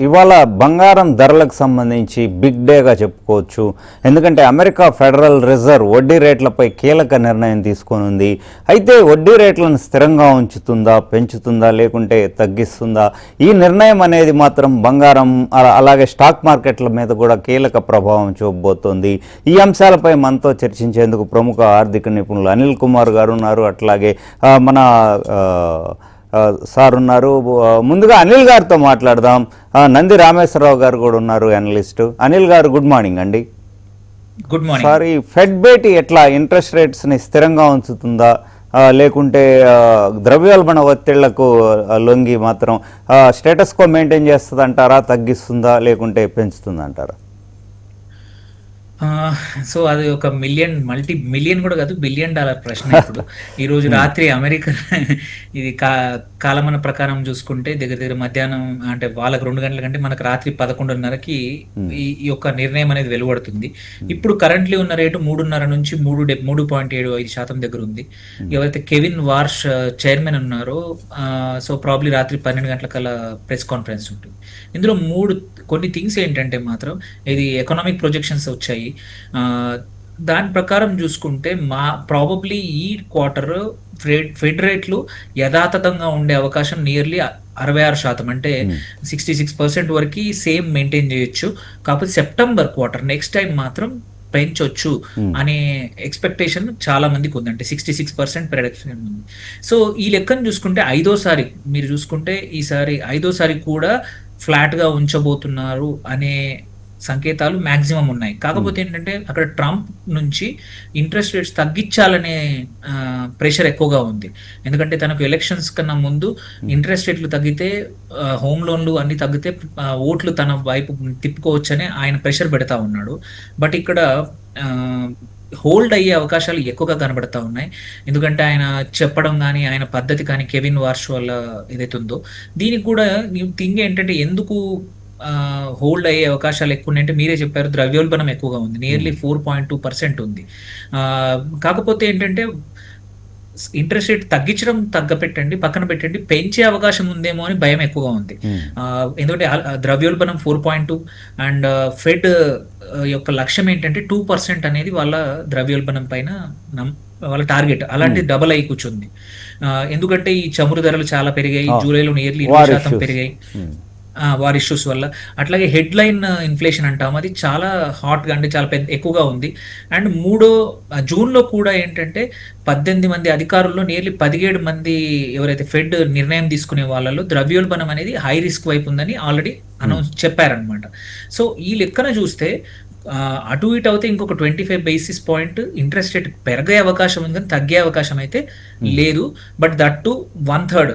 ఇవాళ బంగారం ధరలకు సంబంధించి బిగ్ డేగా చెప్పుకోవచ్చు. ఎందుకంటే అమెరికా ఫెడరల్ రిజర్వ్ వడ్డీ రేట్లపై కీలక నిర్ణయం తీసుకొనుంది. అయితే వడ్డీ రేట్లను స్థిరంగా ఉంచుతుందా, పెంచుతుందా, లేకుంటే తగ్గిస్తుందా? ఈ నిర్ణయం అనేది మాత్రం బంగారం అలాగే స్టాక్ మార్కెట్ల మీద కూడా కీలక ప్రభావం చూపబోతోంది. ఈ అంశాలపై మనతో చర్చించేందుకు ప్రముఖ ఆర్థిక నిపుణులు అనిల్ కుమార్ గారు ఉన్నారు. అట్లాగే మన సార్ ఉన్నారు. ముందుగా అనిల్ గారితో మాట్లాడదాం. నంది రామేశ్వరరావు గారు కూడా ఉన్నారు, అనలిస్టు. అనిల్ గారు, గుడ్ మార్నింగ్ అండి. Good morning. సార్, ఈ ఫెడ్ భేటీ ఎట్లా ఇంట్రెస్ట్ రేట్స్ని స్థిరంగా ఉంచుతుందా, లేకుంటే ద్రవ్యోల్బణ ఒత్తిళ్లకు లొంగి మాత్రం స్టేటస్ కో మెయింటైన్ చేస్తుంది అంటారా, తగ్గిస్తుందా, లేకుంటే పెంచుతుందా అంటారా? సో అది ఒక మల్టీ మిలియన్ కూడా కాదు, $1 బిలియన్ ప్రశ్న. ఇప్పుడు ఈరోజు రాత్రి అమెరికా ఇది కాలమాన ప్రకారం చూసుకుంటే దగ్గర మధ్యాహ్నం, అంటే వాళ్ళకి 2 గంటల కంటే మనకు రాత్రి 11:30కి ఈ యొక్క నిర్ణయం అనేది వెలువడుతుంది. ఇప్పుడు కరెంట్లీ ఉన్న రేటు 3.5 నుంచి 3.75% దగ్గర ఉంది. ఎవరైతే కెవిన్ వార్ష్ చైర్మన్ ఉన్నారో, సో ప్రాబ్లీ రాత్రి 12 గంటలకల్లా ప్రెస్ కాన్ఫరెన్స్ ఉంటుంది. ఇందులో కొన్ని థింగ్స్ ఏంటంటే మాత్రం ఇది ఎకనామిక్ ప్రొజెక్షన్స్ వచ్చాయి. దాని ప్రకారం చూసుకుంటే ప్రాబబ్లీ ఈ క్వార్టర్ ఫెడ్ రేట్లు యథాతథంగా ఉండే అవకాశం నియర్లీ 66%, అంటే 66% వరకు సేమ్ మెయింటైన్ చేయొచ్చు. కాకపోతే సెప్టెంబర్ క్వార్టర్ నెక్స్ట్ టైం మాత్రం పెంచొచ్చు అనే ఎక్స్పెక్టేషన్ చాలా మందికి ఉంది. అంటే 66% ప్రెడిక్షన్ ఉంది. సో ఈ లెక్కను చూసుకుంటే మీరు చూసుకుంటే ఈసారి 5వ సారి కూడా ఫ్లాట్ గా ఉంచబోతున్నారు అనే సంకేతాలు మాక్సిమం ఉన్నాయి. కాకపోతే ఏంటంటే అక్కడ ట్రంప్ నుంచి ఇంట్రెస్ట్ రేట్స్ తగ్గించాలనే ప్రెషర్ ఎక్కువగా ఉంది. ఎందుకంటే తనకు ఎలక్షన్స్ కన్నా ముందు ఇంట్రెస్ట్ రేట్లు తగ్గితే, హోమ్ లోన్లు అన్ని తగ్గితే ఓట్లు తన వైపు తిప్పుకోవచ్చని ఆయన ప్రెషర్ పెడతా ఉన్నాడు. బట్ ఇక్కడ హోల్డ్ అయ్యే అవకాశాలు ఎక్కువగా కనబడతా ఉన్నాయి. ఎందుకంటే ఆయన చెప్పడం కానీ, ఆయన పద్ధతి కానీ, కెవిన్ వార్ష్ వల్ల ఏదైతే ఉందో, దీనికి కూడా థింగ్ ఏంటంటే ఎందుకు హోల్డ్ అయ్యే అవకాశాలు ఎక్కువ ఉన్నాయంటే, మీరే చెప్పారు, ద్రవ్యోల్బణం ఎక్కువగా ఉంది. నియర్లీ 4.2% ఉంది. కాకపోతే ఏంటంటే ఇంట్రెస్ట్ రేట్ తగ్గించడం పక్కన పెట్టండి, పెంచే అవకాశం ఉందేమో అని భయం ఎక్కువగా ఉంది. ఎందుకంటే ద్రవ్యోల్బణం 4.2 అండ్ ఫెడ్ యొక్క లక్ష్యం ఏంటంటే 2% అనేది వాళ్ళ ద్రవ్యోల్బణం పైన వాళ్ళ టార్గెట్. అలాంటి డబల్ అయి కూర్చుంది. ఎందుకంటే ఈ చమురు ధరలు చాలా పెరిగాయి. జూలైలో నియర్లీ 20% పెరిగాయి వార్ ఇష్యూస్ వల్ల. అట్లాగే హెడ్ లైన్ ఇన్ఫ్లేషన్ అంటాం, అది చాలా హాట్గా, అంటే చాలా ఎక్కువగా ఉంది. అండ్ జూన్లో కూడా ఏంటంటే 18 మంది అధికారుల్లో నియర్లీ 17 మంది ఎవరైతే ఫెడ్ నిర్ణయం తీసుకునే వాళ్ళలో ద్రవ్యోల్బణం అనేది హై రిస్క్ వైపు ఉందని ఆల్రెడీ అనౌన్స్ చెప్పారనమాట. సో ఈ లెక్కన చూస్తే అటు ఇటు అయితే ఇంకొక 25 బేసిస్ పాయింట్ ఇంట్రెస్ట్ రేట్ పెరిగే అవకాశం ఉంది, కానీ తగ్గే అవకాశం అయితే లేదు. But that to 1/3,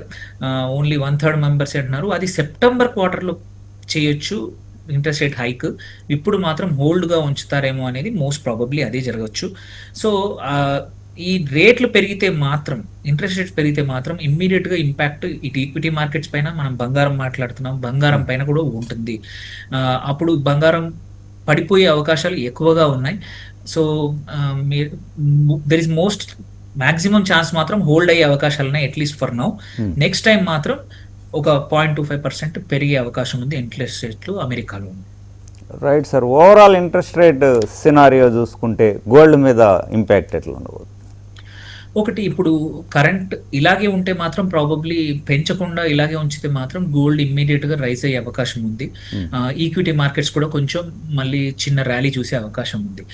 only 1/3 members అంటున్నారు. అది సెప్టెంబర్ క్వార్టర్లో చేయొచ్చు ఇంట్రెస్ట్ రేట్ హైక్. ఇప్పుడు మాత్రం హోల్డ్గా ఉంచుతారేమో అనేది మోస్ట్ ప్రాబబ్లీ అదే జరగచ్చు. సో ఈ రేట్లు పెరిగితే మాత్రం, ఇంట్రెస్ట్ రేట్స్ పెరిగితే మాత్రం ఇమ్మీడియట్గా ఇంపాక్ట్ ఇటు ఈక్విటీ మార్కెట్స్ పైన, మనం బంగారం మాట్లాడుతున్నాం, బంగారం పైన కూడా ఉంటుంది. అప్పుడు బంగారం పడిపోయే అవకాశాలు ఎక్కువగా ఉన్నాయి. So there is maximum chance మాత్రం హోల్డ్ అయ్యే అవకాశాలు ఉన్నాయి, at least for now. Next time మాత్రం ఒక 0.25% పెరిగే అవకాశం ఉంది ఇంట్రెస్ట్ రేట్లు అమెరికాలో. Right sir, overall interest rate scenario చూసుకుంటే గోల్డ్ మీద ఇంపాక్ట్ ఎట్లా ఉండబోతుంది? ఒకటి, ఇప్పుడు కరెంట్ ఇలాగే ఉంటే మాత్రం ప్రాబబ్లీ పెంచకుండా ఇలాగే ఉంచితే మాత్రం గోల్డ్ ఇమ్మీడియట్ గా రైజ్ అయ్యే అవకాశం ఉంది. ఈక్విటీ మార్కెట్స్ కూడా కొంచెం మళ్ళీ చిన్న ర్యాలీ చూసే అవకాశం ఉంది.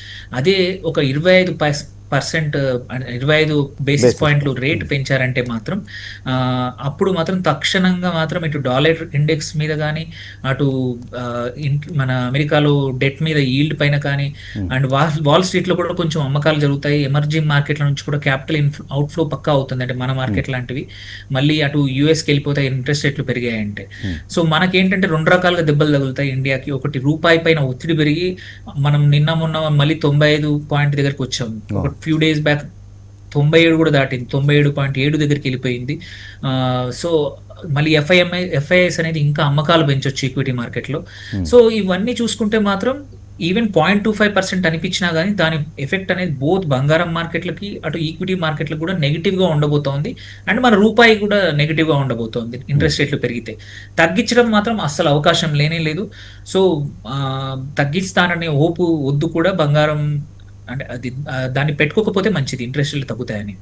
అదే ఒక 25 బేసిస్ పాయింట్లు రేట్ పెంచారంటే మాత్రం అప్పుడు మాత్రం తక్షణంగా మాత్రం ఇటు డాలర్ ఇండెక్స్ మీద కానీ, అటు మన అమెరికాలో డెట్ మీద ఈల్డ్ పైన కానీ, అండ్ వాల్ స్ట్రీట్లో కూడా కొంచెం అమ్మకాలు జరుగుతాయి. ఎమర్జింగ్ మార్కెట్ల నుంచి కూడా క్యాపిటల్ అవుట్ఫ్లో పక్కా అవుతుంది. అంటే మన మార్కెట్ లాంటివి మళ్ళీ అటు యూఎస్కి వెళ్ళిపోతాయి ఇంట్రెస్ట్ రేట్లు పెరిగాయంటే. సో మనకేంటంటే 2 రకాలుగా దెబ్బలు తగులుతాయి ఇండియాకి. ఒకటి, రూపాయి పైన ఒత్తిడి పెరిగి మనం మొన్న మళ్ళీ 95 పాయింట్ దగ్గరకు వచ్చాము. ఒక ఫ్యూ డేస్ బ్యాక్ 97 కూడా దాటింది, 97.7 దగ్గరికి వెళ్ళిపోయింది. సో మళ్ళీ ఎఫ్ఐఎస్ అనేది ఇంకా అమ్మకాలు పెంచొచ్చు ఈక్విటీ మార్కెట్లో. సో ఇవన్నీ చూసుకుంటే మాత్రం ఈవెన్ 0.25% అనిపించినా గానీ, దాని ఎఫెక్ట్ అనేది బోత్ బంగారం మార్కెట్‌లకి, అటు ఈక్విటీ మార్కెట్‌లకి కూడా నెగెటివ్‌గా ఉండబోతోంది. అండ్ మన రూపాయి కూడా నెగెటివ్‌గా ఉండబోతోంది ఇంట్రెస్ట్ రేట్లు పెరిగితే. తగ్గించడం మాత్రం అస్సలు అవకాశం లేనే లేదు. సో, తగ్గిస్తాననే హోపు వద్దు కూడా బంగారం అంటే అది దాన్ని పెట్టుకోకపోతే మంచిది ఇంట్రెస్ట్ రేట్లు తగ్గుతాయని.